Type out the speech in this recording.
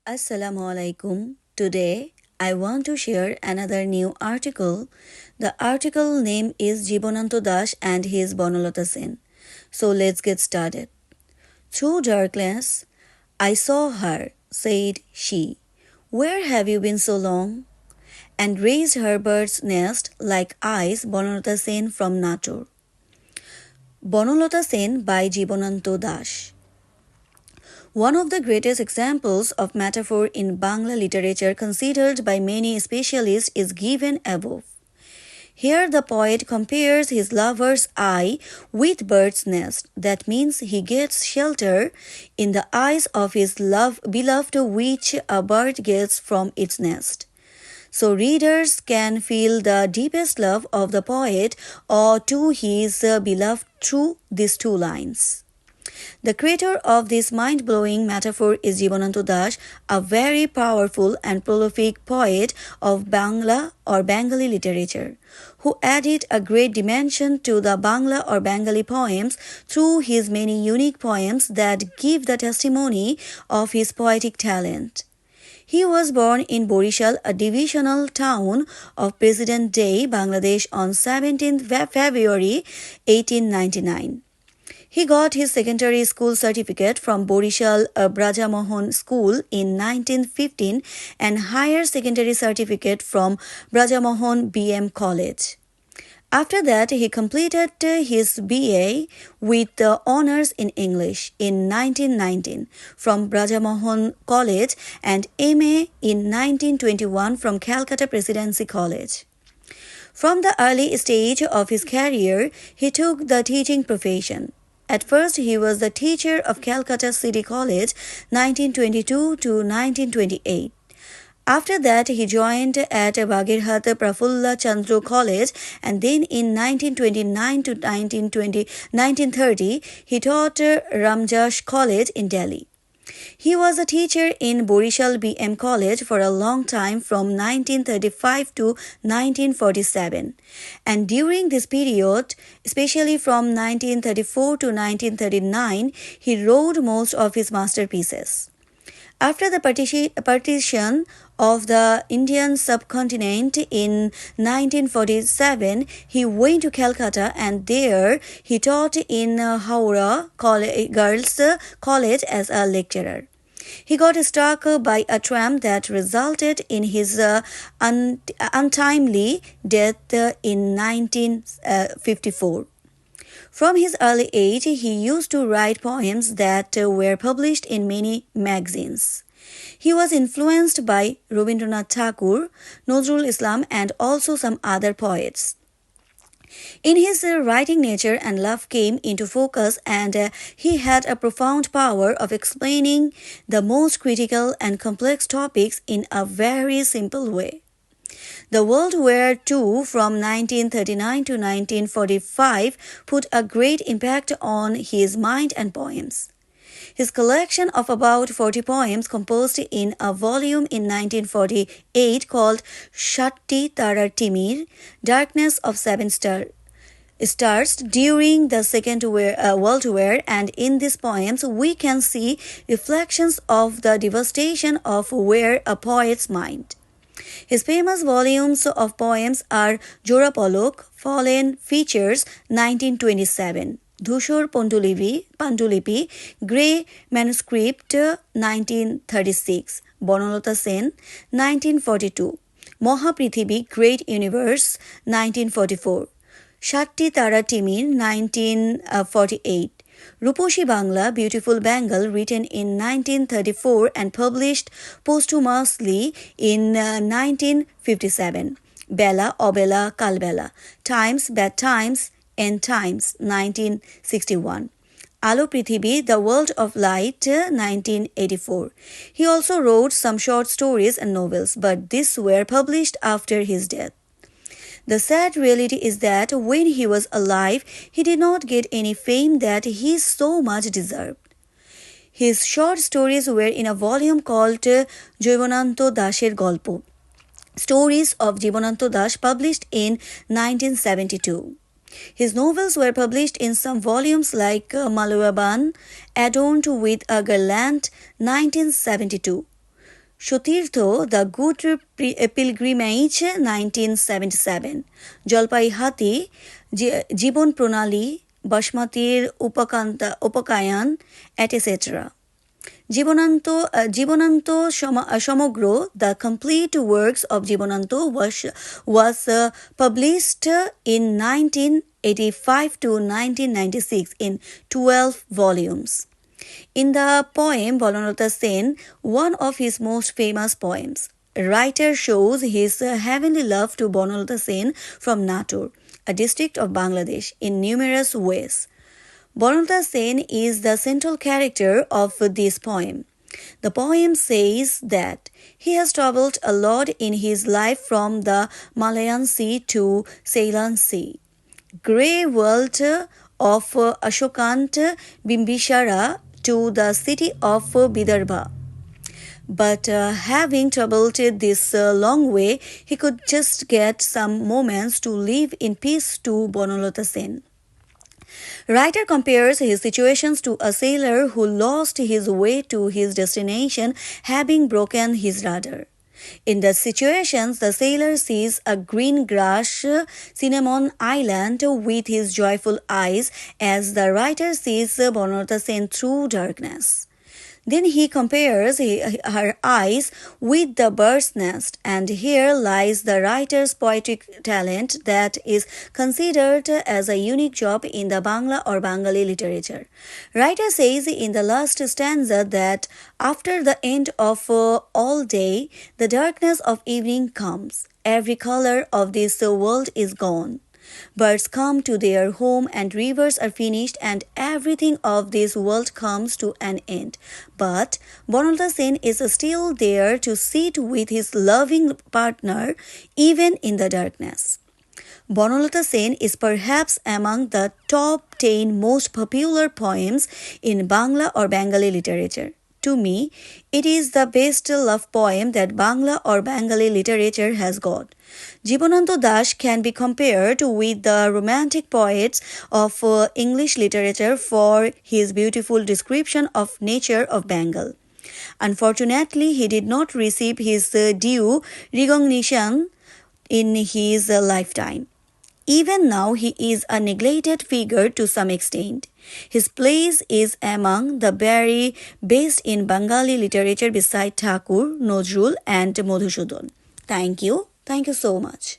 Assalamu alaikum. Today I want to share another new article. The article name is Jibonanto Das and his Bonalata Sen. So let's get started. Through darkness, I saw her, said she. Where have you been so long? And raised her bird's nest like eyes Bonalata Sen from Natur. Bonalata Sen by Jibonanto Das. One of the greatest examples of metaphor in Bangla literature considered by many specialists is given above. Here the poet compares his lover's eye with bird's nest. That means he gets shelter in the eyes of his beloved which a bird gets from its nest. So readers can feel the deepest love of the poet or to his beloved through these two lines. The creator of this mind-blowing metaphor is Jibonanto Das, a very powerful and prolific poet of Bangla or Bengali literature, who added a great dimension to the Bangla or Bengali poems through his many unique poems that give the testimony of his poetic talent. He was born in Borishal, a divisional town of Present-day Bangladesh on 17th February 1899. He got his secondary school certificate from Borishal Brajamohan School in 1915 and higher secondary certificate from Brajamohan BM College. After that, he completed his BA with honors in English in 1919 from Brajamohan College and MA in 1921 from Calcutta Presidency College. From the early stage of his career, he took the teaching profession. At first, he was the teacher of Calcutta City College 1922 to 1928. After that, he joined at Bagirhat Prafulla Chandra College and then in 1929 to 1930, he taught Ramjas College in Delhi. He was a teacher in Borishal BM College for a long time from 1935 to 1947. And during this period, especially from 1934 to 1939, he wrote most of his masterpieces. After the partition of the Indian subcontinent in 1947, he went to Calcutta and there he taught in Howrah Girls College as a lecturer. He got struck by a tram that resulted in his untimely death in 1954. From his early age, he used to write poems that were published in many magazines. He was influenced by Rabindranath Tagore, Nazrul Islam, and also some other poets. In his writing, nature and love came into focus, and he had a profound power of explaining the most critical and complex topics in a very simple way. The World War II from 1939 to 1945 put a great impact on his mind and poems. His collection of about 40 poems composed in a volume in 1948 called Shatti Tarar Timir, Darkness of Seven Stars during the Second World War, and in these poems we can see reflections of the devastation of war, a poet's mind. His famous volumes of poems are Jora Polok, Fallen Features 1927, Dhushor Pandulipi, Grey Manuscript 1936, Bonalata Sen 1942, Mahaprithibi Great Universe 1944, Shatti Tara Timir 1948, Ruposhi Bangla, Beautiful Bengal, written in 1934 and published posthumously in 1957. Bella, Obela, Kalbela, Times, Bad Times, End Times, 1961. Alo Prithibi, The World of Light, 1984. He also wrote some short stories and novels, but these were published after his death. The sad reality is that when he was alive, he did not get any fame that he so much deserved. His short stories were in a volume called Jibonanto Dasher Golpo, Stories of Jibonanto Das, published in 1972. His novels were published in some volumes like Maluaban, Adorned with a Garland, 1972. Shotirtho, The Good Pilgrimage, 1977. Jolpai Hati, Jibon Pronali, Bashmatir Upakayan, etc. Jibonanto Shamogro, the complete works of Jibonanto was published in 1985 to 1996 in 12 volumes. In the poem Bonalata Sen, one of his most famous poems, writer shows his heavenly love to Bonalata Sen from Natur, a district of Bangladesh, in numerous ways. Bonalata Sen is the central character of this poem. The poem says that he has traveled a lot in his life from the Malayan Sea to Ceylon Sea, grey world of Ashokant Bimbisara to the city of Vidarbha. But having traveled this long way, he could just get some moments to live in peace to Bonalata Sen. Writer compares his situations to a sailor who lost his way to his destination, having broken his rudder. In the situations, the sailor sees a green grass cinnamon island with his joyful eyes, as the writer sees Bonalata Sen through darkness. Then he compares her eyes with the bird's nest, and here lies the writer's poetic talent that is considered as a unique job in the Bangla or Bengali literature. Writer says in the last stanza that after the end of all day, the darkness of evening comes. Every color of this world is gone. Birds come to their home and rivers are finished and everything of this world comes to an end. But Bonalata Sen is still there to sit with his loving partner even in the darkness. Bonalata Sen is perhaps among the top 10 most popular poems in Bangla or Bengali literature. To me, it is the best love poem that Bangla or Bengali literature has got. Jibonanto Das can be compared with the romantic poets of English literature for his beautiful description of nature of Bengal. Unfortunately, he did not receive his due recognition in his lifetime. Even now, he is a neglected figure to some extent. His place is among the very best in Bengali literature beside Thakur, Nazrul, and Madhusudhan. Thank you. Thank you so much.